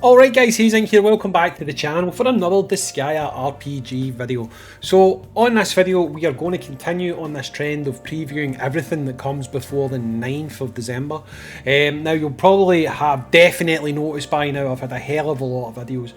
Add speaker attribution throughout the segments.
Speaker 1: Alright guys, Hayzink here, welcome back to the channel for another Disgaea RPG video. So on this video we are going to continue on this trend of previewing everything that comes before the 9th of December. Now you'll probably have definitely noticed by now I've had a hell of a lot of videos.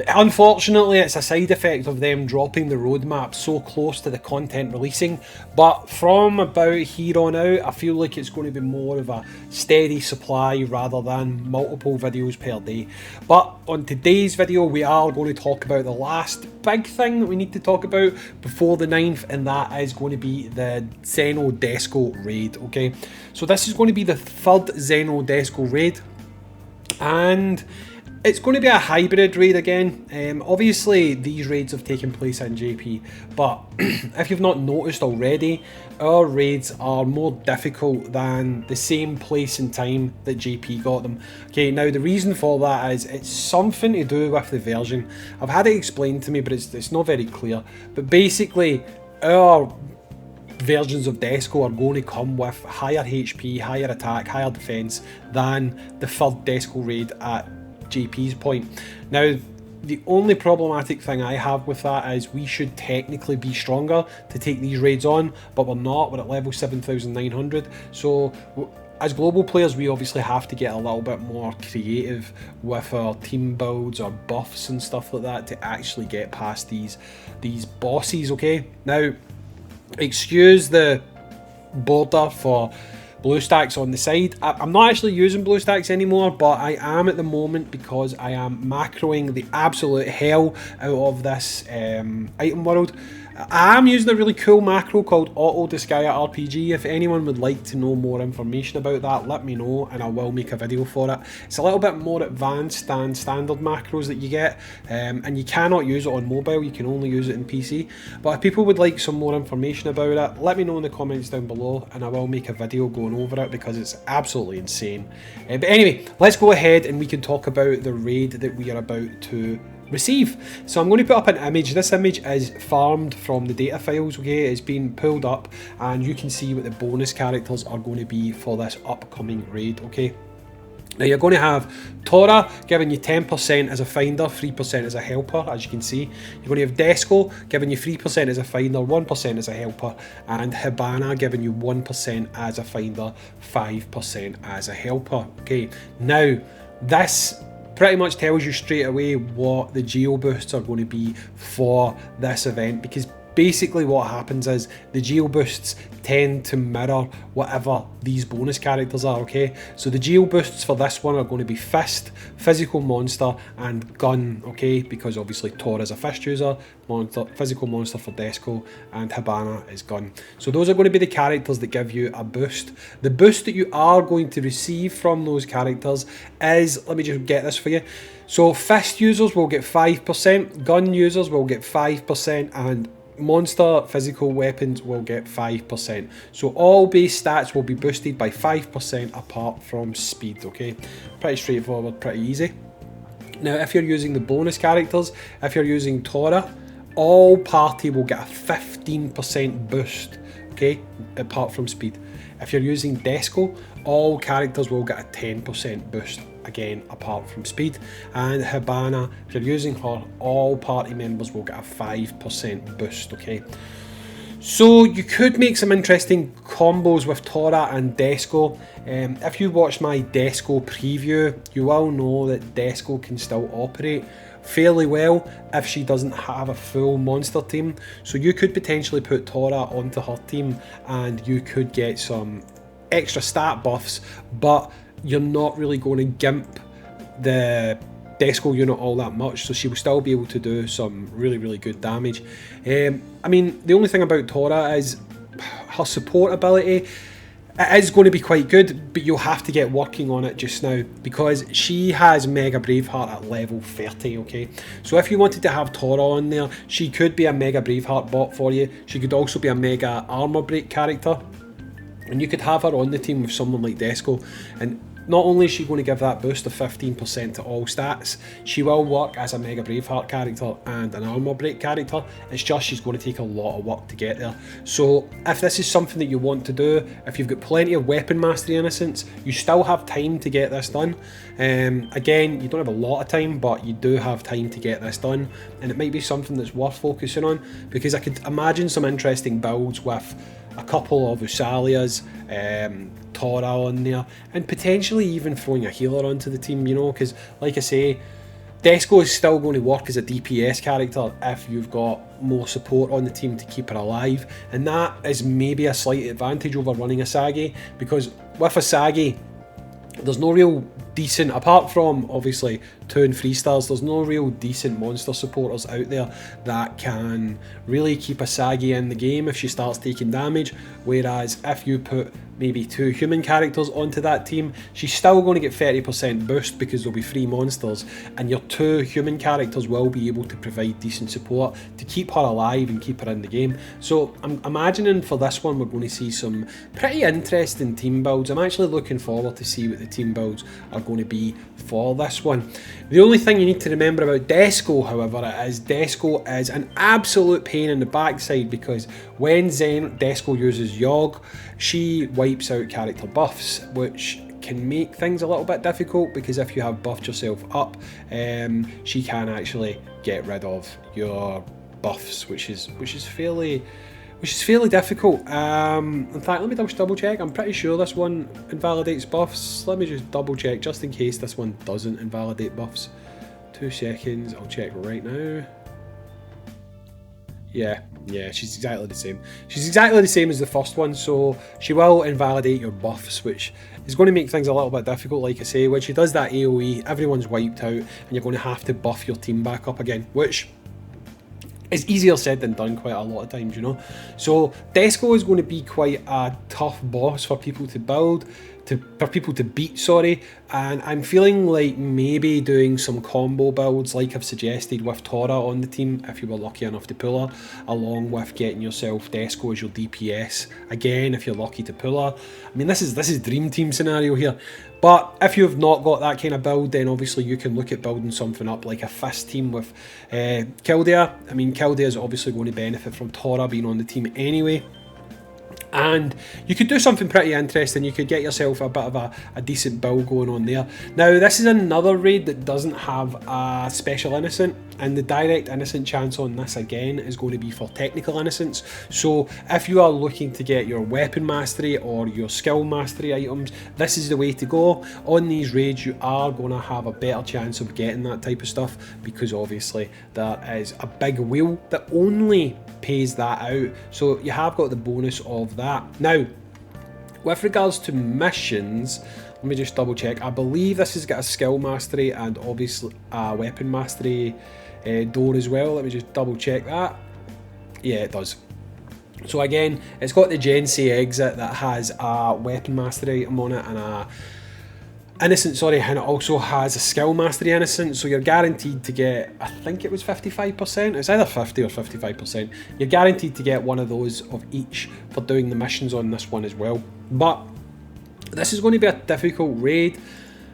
Speaker 1: Unfortunately, it's a side effect of them dropping the roadmap so close to the content releasing, but from about here on out, I feel like it's going to be more of a steady supply rather than multiple videos per day. But on today's video, we are going to talk about the last big thing that we need to talk about before the 9th, and that is going to be the XENO DESCO raid, okay? So this is going to be the third XENO DESCO raid, and it's going to be a hybrid raid again. Obviously these raids have taken place in JP, but if you've not noticed already, our raids are more difficult than the same place and time that JP got them. Okay, now the reason for that is it's something to do with the version. I've had it explained to me, but it's not very clear. But basically, our versions of DESCO are going to come with higher HP, higher attack, higher defense than the third DESCO raid at JP's point. Now, the only problematic thing I have with that is we should technically be stronger to take these raids on, but we're not. We're at level 7,900. So as global players, we obviously have to get a little bit more creative with our team builds or buffs and stuff like that to actually get past these bosses, okay? Now, excuse the border for blue stacks on the side. I'm not actually using blue stacks anymore, but I am at the moment because I am macroing the absolute hell out of this item world. I am using a really cool macro called Auto Disgaea RPG. If anyone would like to know more information about that, let me know and I will make a video for it. It's a little bit more advanced than standard macros that you get, and you cannot use it on mobile, you can only use it in PC. But if people would like some more information about it, let me know in the comments down below and I will make a video going over it because it's absolutely insane. But anyway, let's go ahead and we can talk about the raid that we are about to receive. So I'm going to put up an image. This image is farmed from the data files, okay? It's been pulled up and you can see what the bonus characters are going to be for this upcoming raid, okay? Now you're going to have Tora giving you 10% as a finder, 3% as a helper, as you can see. You're going to have DESCO giving you 3% as a finder, 1% as a helper, and Hibana giving you 1% as a finder, 5% as a helper. Okay, now this pretty much tells you straight away what the geo boosts are going to be for this event, because basically what happens is the geo boosts tend to mirror whatever these bonus characters are, okay? So the geo boosts for this one are going to be Fist, Physical Monster, and Gun, okay? Because obviously Tor is a Fist user, Physical Monster for DESCO, and Hibana is Gun. So those are going to be the characters that give you a boost. The boost that you are going to receive from those characters is, let me just get this for you. So Fist users will get 5%, Gun users will get 5%, and monster physical weapons will get 5%. So all base stats will be boosted by 5% apart from speed, okay? Pretty straightforward, pretty easy. Now if you're using the bonus characters, if you're using Tora, all party will get a 15% boost, okay, apart from speed. If you're using DESCO, all characters will get a 10% boost, again apart from speed. And Hibana, if you're using her, all party members will get a 5% boost, okay? So you could make some interesting combos with Tora and DESCO. If you watched my DESCO preview, you will know that DESCO can still operate fairly well if she doesn't have a full monster team. So you could potentially put Tora onto her team and you could get some extra stat buffs, but you're not really going to gimp the DESCO unit all that much, so she will still be able to do some really good damage. I mean, the only thing about Tora is her support ability. It is going to be quite good, but you'll have to get working on it just now because she has Mega Braveheart at level 30, okay? So if you wanted to have Tora on there, she could be a Mega Braveheart bot for you. She could also be a Mega Armor Break character, and you could have her on the team with someone like DESCO. And not only is she going to give that boost of 15% to all stats, she will work as a Mega Braveheart character and an Armor Break character. It's just she's going to take a lot of work to get there. So if this is something that you want to do, if you've got plenty of Weapon Mastery Innocence, you still have time to get this done. Again, you don't have a lot of time, but you do have time to get this done, and it might be something that's worth focusing on, because I could imagine some interesting builds with a couple of Usalias, Tora on there, and potentially even throwing a healer onto the team, you know, because like I say, DESCO is still going to work as a DPS character if you've got more support on the team to keep her alive, and that is maybe a slight advantage over running a Sagi, because with a Sagi, there's no real decent, apart from obviously 2 and 3 stars, there's no real decent monster supporters out there that can really keep a Sagi in the game if she starts taking damage. Whereas if you put maybe 2 human characters onto that team, she's still going to get 30% boost because there'll be 3 monsters, and your 2 human characters will be able to provide decent support to keep her alive and keep her in the game. So I'm imagining for this one we're going to see some pretty interesting team builds. I'm actually looking forward to see what the team builds are going to be for this one. The only thing you need to remember about DESCO, however, is DESCO is an absolute pain in the backside, because when DESCO uses Yogg, she wipes out character buffs, which can make things a little bit difficult, because if you have buffed yourself up, she can actually get rid of your buffs, which is fairly difficult. In fact, let me just double check. I'm pretty sure this one invalidates buffs. Let me just double check just in case this one doesn't invalidate buffs. 2 seconds, I'll check right now. Yeah, she's exactly the same. She's exactly the same as the first one, so she will invalidate your buffs, which is going to make things a little bit difficult, like I say. When she does that AoE, everyone's wiped out, and you're going to have to buff your team back up again, which is easier said than done quite a lot of times, you know. So DESCO is going to be quite a tough boss for people to build, for people to beat, sorry, and I'm feeling like maybe doing some combo builds like I've suggested with Tora on the team, if you were lucky enough to pull her, along with getting yourself DESCO as your DPS, again, if you're lucky to pull her. I mean, this is dream team scenario here. But if you've not got that kind of build, then obviously you can look at building something up like a fist team with Kildare. I mean, Kildare is obviously going to benefit from Tora being on the team anyway. And you could do something pretty interesting. You could get yourself a bit of a decent build going on there. Now, this is another raid that doesn't have a special innocent, and the direct innocent chance on this again is going to be for technical innocence. So if you are looking to get your weapon mastery or your skill mastery items, this is the way to go. On these raids, you are going to have a better chance of getting that type of stuff, because obviously there is a big wheel that only pays that out, so you have got the bonus of that. Now, with regards to missions, let me just double check. I believe this has got a skill mastery and obviously a weapon mastery door as well. Let me just double check that. Yeah, it does. So again, it's got the Gen C exit that has a weapon mastery item on it and a innocent, sorry, and it also has a skill mastery innocent, so you're guaranteed to get, I think it was 55%, it's either 50 or 55%, you're guaranteed to get one of those of each for doing the missions on this one as well. But this is going to be a difficult raid.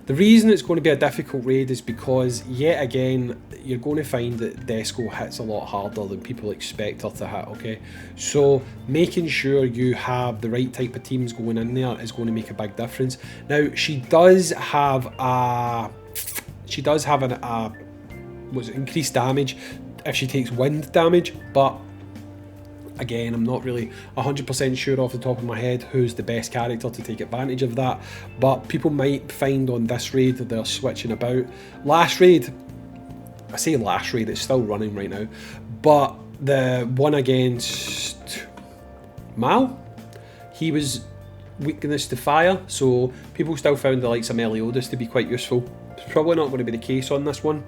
Speaker 1: The reason it's going to be a difficult raid is because, yet again, you're going to find that DESCO hits a lot harder than people expect her to hit, okay? So making sure you have the right type of teams going in there is going to make a big difference. Now, she does have increased damage if she takes wind damage, but again, I'm not really 100% sure off the top of my head who's the best character to take advantage of that, but people might find on this raid that they're switching about. Last raid, I say last raid, it's still running right now, but the one against Mal, he was weakness to fire, so people still found the likes of Meliodas to be quite useful. It's probably not going to be the case on this one,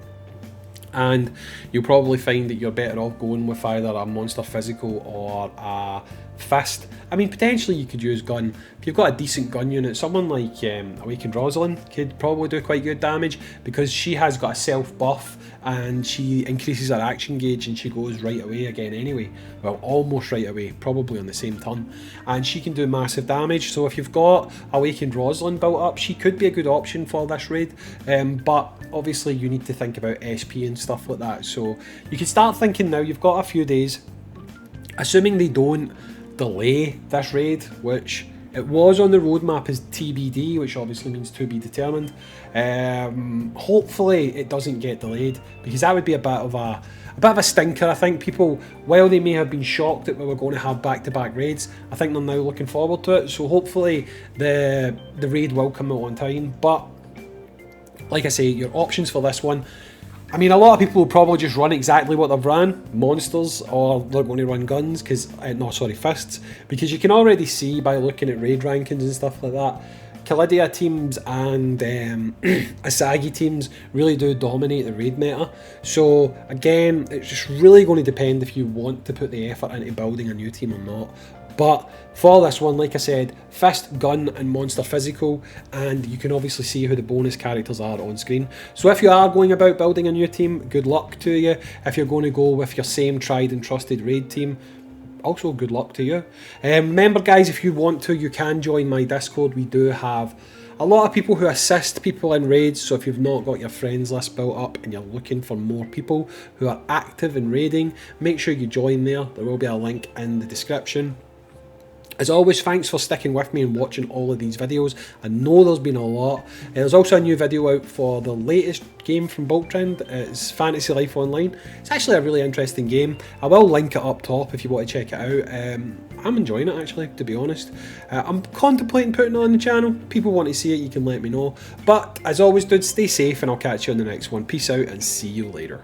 Speaker 1: and you'll probably find that you're better off going with either a monster physical or a fist. I mean, potentially you could use gun. If you've got a decent gun unit, someone like Awakened Rosalind could probably do quite good damage, because she has got a self buff and she increases her action gauge and she goes right away again anyway. Well, almost right away, probably on the same turn. And she can do massive damage, so if you've got Awakened Rosalind built up, she could be a good option for this raid. But obviously you need to think about SP and stuff like that, so you can start thinking now. You've got a few days, assuming they don't delay this raid, which it was on the roadmap as TBD, which obviously means to be determined. Hopefully it doesn't get delayed, because that would be a bit of a stinker. I think people, while they may have been shocked that we were going to have back-to-back raids, I think they're now looking forward to it. So hopefully the raid will come out on time. But like I say, your options for this one, I mean, a lot of people will probably just run exactly what they've ran, monsters, or they're going to run guns, fists, because you can already see by looking at raid rankings and stuff like that, Calidia teams and Asagi teams really do dominate the raid meta. So again, it's just really going to depend if you want to put the effort into building a new team or not. But for this one, like I said, fist, gun and monster physical, and you can obviously see who the bonus characters are on screen. So if you are going about building a new team, good luck to you. If you're going to go with your same tried and trusted raid team, also good luck to you. Remember guys, if you want to, you can join my Discord. We do have a lot of people who assist people in raids, so if you've not got your friends list built up and you're looking for more people who are active in raiding, make sure you join there. There will be a link in the description. As always, thanks for sticking with me and watching all of these videos. I know there's been a lot. There's also a new video out for the latest game from Boltrend. It's Fantasy Life Online. It's actually a really interesting game. I will link it up top if you want to check it out. I'm enjoying it actually, to be honest. I'm contemplating putting it on the channel. People want to see it, you can let me know. But as always, dudes, stay safe and I'll catch you on the next one. Peace out and see you later.